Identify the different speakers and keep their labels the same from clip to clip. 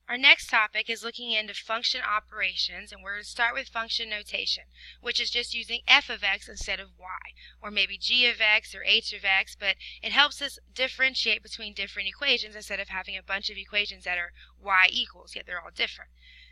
Speaker 1: Our next topic is looking into function operations, and we're going to start with function notation, which is just using f of x instead of y, or maybe g of x or h of x, but it helps us differentiate between different equations instead of having a bunch of equations that are y equals, yet they're all different.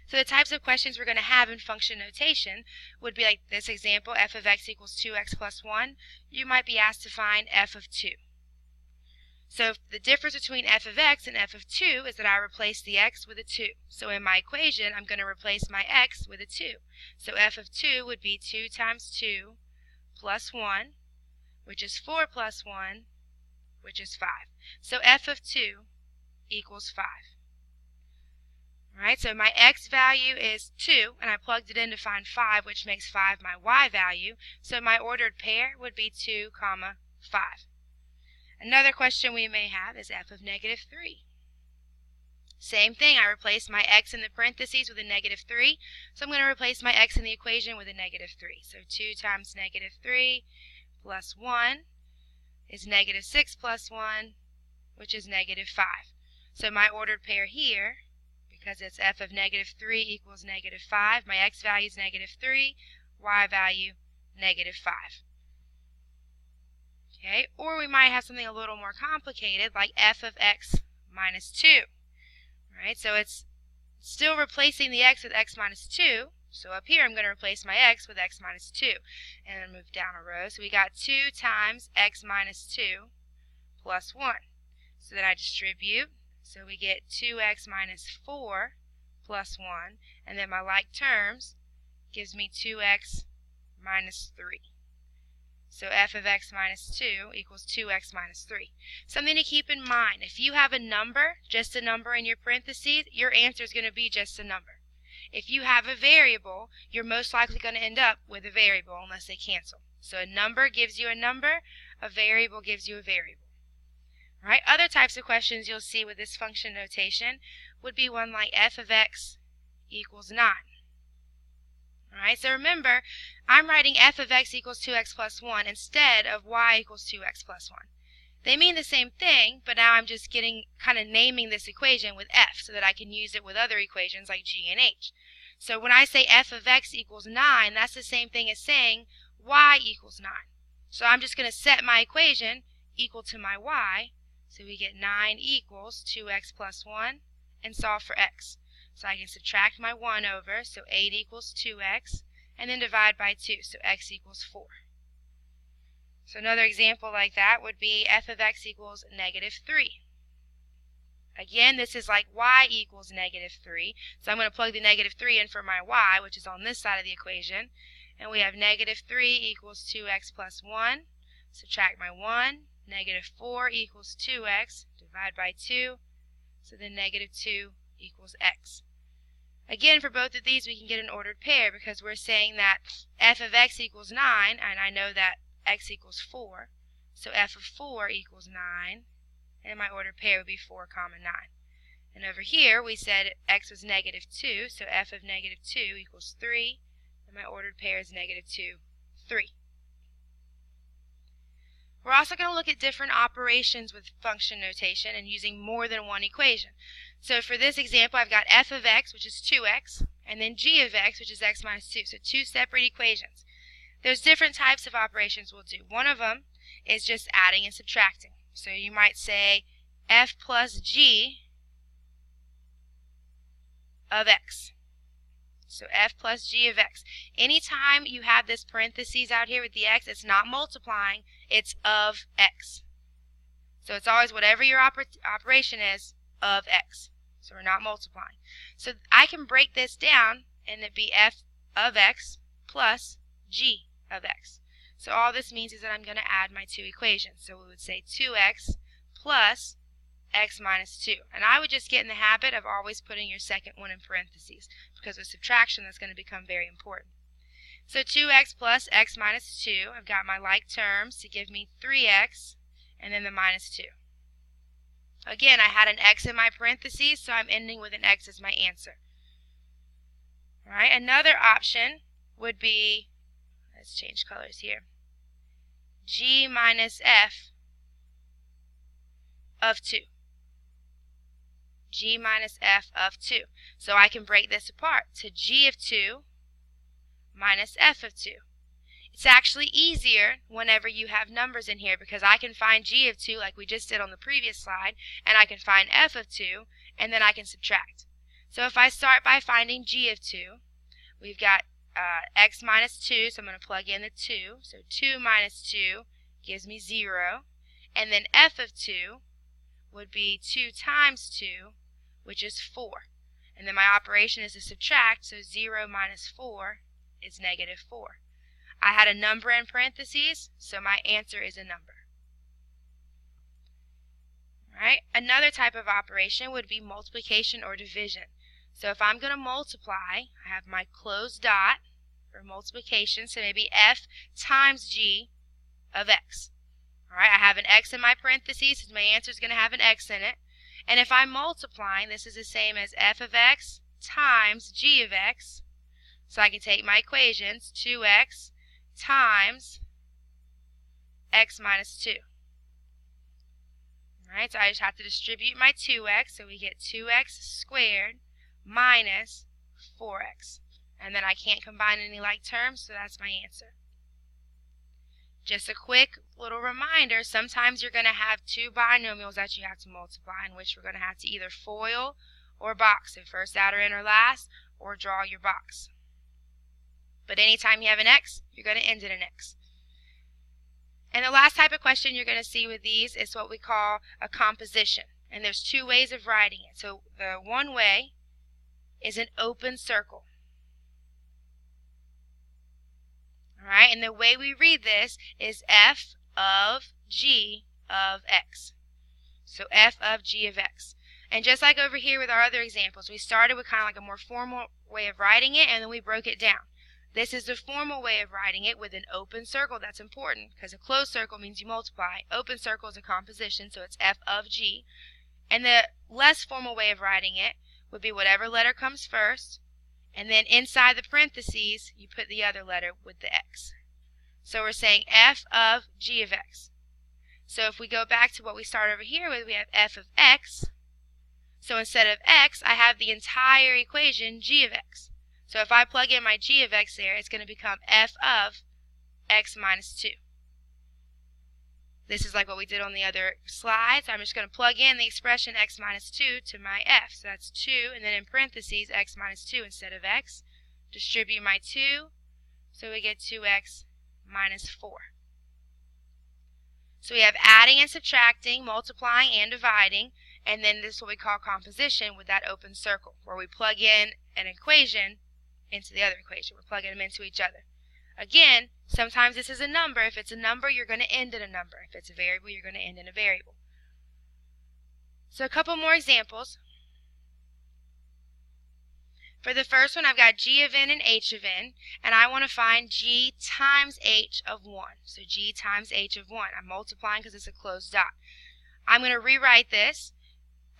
Speaker 1: So the types of questions we're going to have in function notation would be like this example, f of x equals 2x plus 1. You might be asked to find f of 2. So the difference between f of x and f of 2 is that I replace the x with a 2. So in my equation, I'm going to replace my x with a 2. So f of 2 would be 2 times 2 plus 1, which is 4 plus 1, which is 5. So f of 2 equals 5. Alright, so my x value is 2, and I plugged it in to find 5, which makes 5 my y value. So my ordered pair would be 2, 5. Another question we may have is f of negative 3. Same thing, I replace my x in the parentheses with a negative 3, so I'm going to replace my x in the equation with a negative 3. So 2 times negative 3 plus 1 is negative 6 plus 1, which is negative 5. So my ordered pair here, because it's f of negative 3 equals negative 5, my x value is negative 3, y value negative 5. Okay, or we might have something a little more complicated like f of x minus 2. Right, so it's still replacing the x with x minus 2. So up here I'm going to replace my x with x minus 2. And then move down a row. So we got 2 times x minus 2 plus 1. So then I distribute. So we get 2x minus 4 plus 1. And then my like terms gives me 2x minus 3. So f of x minus 2 equals 2x minus 3. Something to keep in mind, if you have a number, just a number in your parentheses, your answer is going to be just a number. If you have a variable, you're most likely going to end up with a variable unless they cancel. So a number gives you a number, a variable gives you a variable. All right, other types of questions you'll see with this function notation would be one like f of x equals 9. Alright, so remember, I'm writing f of x equals 2x plus 1 instead of y equals 2x plus 1. They mean the same thing, but now I'm just kind of naming this equation with f so that I can use it with other equations like g and h. So when I say f of x equals 9, that's the same thing as saying y equals 9. So I'm just going to set my equation equal to my y, so we get 9 equals 2x plus 1, and solve for x. So I can subtract my 1 over, so 8 equals 2x, and then divide by 2, so x equals 4. So another example like that would be f of x equals negative 3. Again, this is like y equals negative 3, so I'm going to plug the negative 3 in for my y, which is on this side of the equation, and we have negative 3 equals 2x plus 1, subtract my 1, negative 4 equals 2x, divide by 2, so then negative 2 equals x. Again, for both of these, we can get an ordered pair because we're saying that f of x equals 9, and I know that x equals 4. So f of 4 equals 9, and my ordered pair would be 4, 9. And over here, we said x was negative 2, so f of negative 2 equals 3, and my ordered pair is negative 2, 3. We're also going to look at different operations with function notation and using more than one equation. So for this example, I've got f of x, which is 2x, and then g of x, which is x minus 2. So two separate equations. There's different types of operations we'll do. One of them is just adding and subtracting. So you might say f plus g of x. So f plus g of x. Anytime you have this parentheses out here with the x, it's not multiplying, it's of x. So it's always whatever your operation is of x. So we're not multiplying. So I can break this down and it'd be f of x plus g of x. So all this means is that I'm going to add my two equations. So we would say 2x plus x minus 2. And I would just get in the habit of always putting your second one in parentheses because with subtraction that's going to become very important. So 2x plus x minus 2, I've got my like terms to give me 3x and then the minus 2. Again, I had an x in my parentheses, so I'm ending with an x as my answer. All right, another option would be, let's change colors here, g minus f of 2. g minus f of 2. So I can break this apart to g of 2 minus f of 2. It's actually easier whenever you have numbers in here because I can find g of 2 like we just did on the previous slide, and I can find f of 2, and then I can subtract. So if I start by finding g of 2, we've got x minus 2, so I'm going to plug in the 2. So 2 minus 2 gives me 0. And then f of 2 would be 2 times 2, which is 4. And then my operation is to subtract, so 0 minus 4 is negative 4. I had a number in parentheses, so my answer is a number. All right? Another type of operation would be multiplication or division. So if I'm going to multiply, I have my closed dot for multiplication, so maybe f times g of x. All right, I have an x in my parentheses, so my answer is going to have an x in it. And if I'm multiplying, this is the same as f of x times g of x. So I can take my equations, 2x times x minus 2. All right, so I just have to distribute my 2x, so we get 2x squared minus 4x. And then I can't combine any like terms, so that's my answer. Just a quick little reminder, sometimes you're going to have two binomials that you have to multiply, in which we're going to have to either FOIL or box, so first, outer, inner, last, or draw your box. But anytime you have an x, you're going to end in an x. And the last type of question you're going to see with these is what we call a composition. And there's two ways of writing it. So the one way is an open circle. Alright, and the way we read this is f of g of x. So f of g of x. And just like over here with our other examples, we started with kind of like a more formal way of writing it, and then we broke it down. This is the formal way of writing it with an open circle. That's important because a closed circle means you multiply. Open circle is a composition, so it's f of g. And the less formal way of writing it would be whatever letter comes first, and then inside the parentheses, you put the other letter with the x. So we're saying f of g of x. So if we go back to what we start over here with, we have f of x. So instead of x, I have the entire equation g of x. So if I plug in my g of x there, it's going to become f of x minus 2. This is like what we did on the other slide. So I'm just going to plug in the expression x minus 2 to my f. So that's 2, and then in parentheses, x minus 2 instead of x. Distribute my 2, so we get 2x minus 4. So we have adding and subtracting, multiplying and dividing, and then this is what we call composition with that open circle, where we plug in an equation into the other equation. We're plugging them into each other. Again, sometimes this is a number. If it's a number, you're going to end in a number. If it's a variable, you're going to end in a variable. So a couple more examples. For the first one, I've got g of n and h of n, and I want to find g times h of 1. So g times h of 1. I'm multiplying because it's a closed dot. I'm going to rewrite this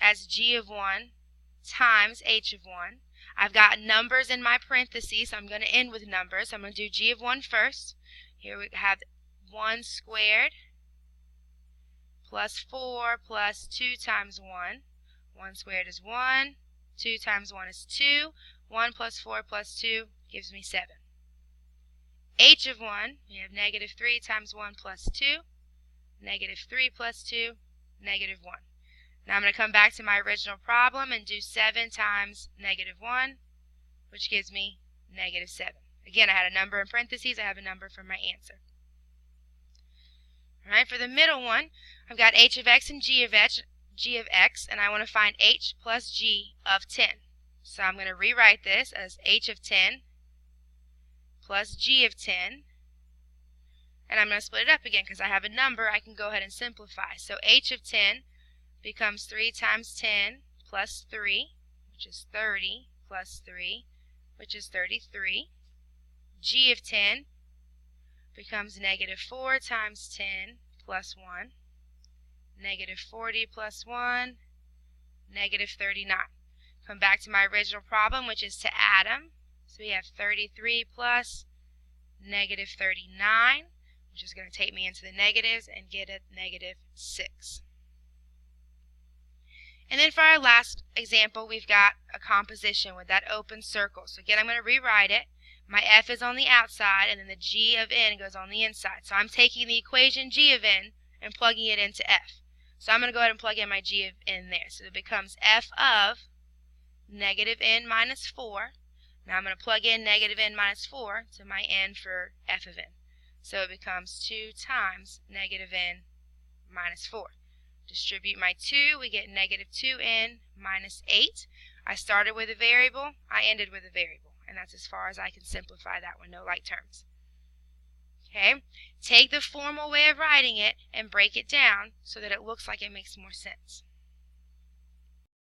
Speaker 1: as g of 1 times h of 1. I've got numbers in my parentheses, so I'm going to end with numbers. I'm going to do g of 1 first. Here we have 1 squared plus 4 plus 2 times 1. 1 squared is 1. 2 times 1 is 2. 1 plus 4 plus 2 gives me 7. H of 1, we have negative 3 times 1 plus 2. Negative 3 plus 2, negative 1. Now I'm going to come back to my original problem and do 7 times negative 1, which gives me negative 7. Again, I had a number in parentheses. I have a number for my answer. All right, for the middle one, I've got h of x and g of x, and I want to find h plus g of 10. So I'm going to rewrite this as h of 10 plus g of 10. And I'm going to split it up again because I have a number. I can go ahead and simplify. So h of 10 becomes 3 times 10 plus 3, which is 30, plus 3, which is 33. G of 10 becomes negative 4 times 10 plus 1, negative 40 plus 1, negative 39. Come back to my original problem, which is to add them. So we have 33 plus negative 39, which is going to take me into the negatives and get a negative 6. And then for our last example, we've got a composition with that open circle. So again, I'm going to rewrite it. My f is on the outside, and then the g of n goes on the inside. So I'm taking the equation g of n and plugging it into f. So I'm going to go ahead and plug in my g of n there. So it becomes f of negative n minus 4. Now I'm going to plug in negative n minus 4 to my n for f of n. So it becomes 2 times negative n minus 4. Distribute my 2, we get negative 2n minus 8. I started with a variable, I ended with a variable. And that's as far as I can simplify that one, no like terms. Okay, take the formal way of writing it and break it down so that it looks like it makes more sense.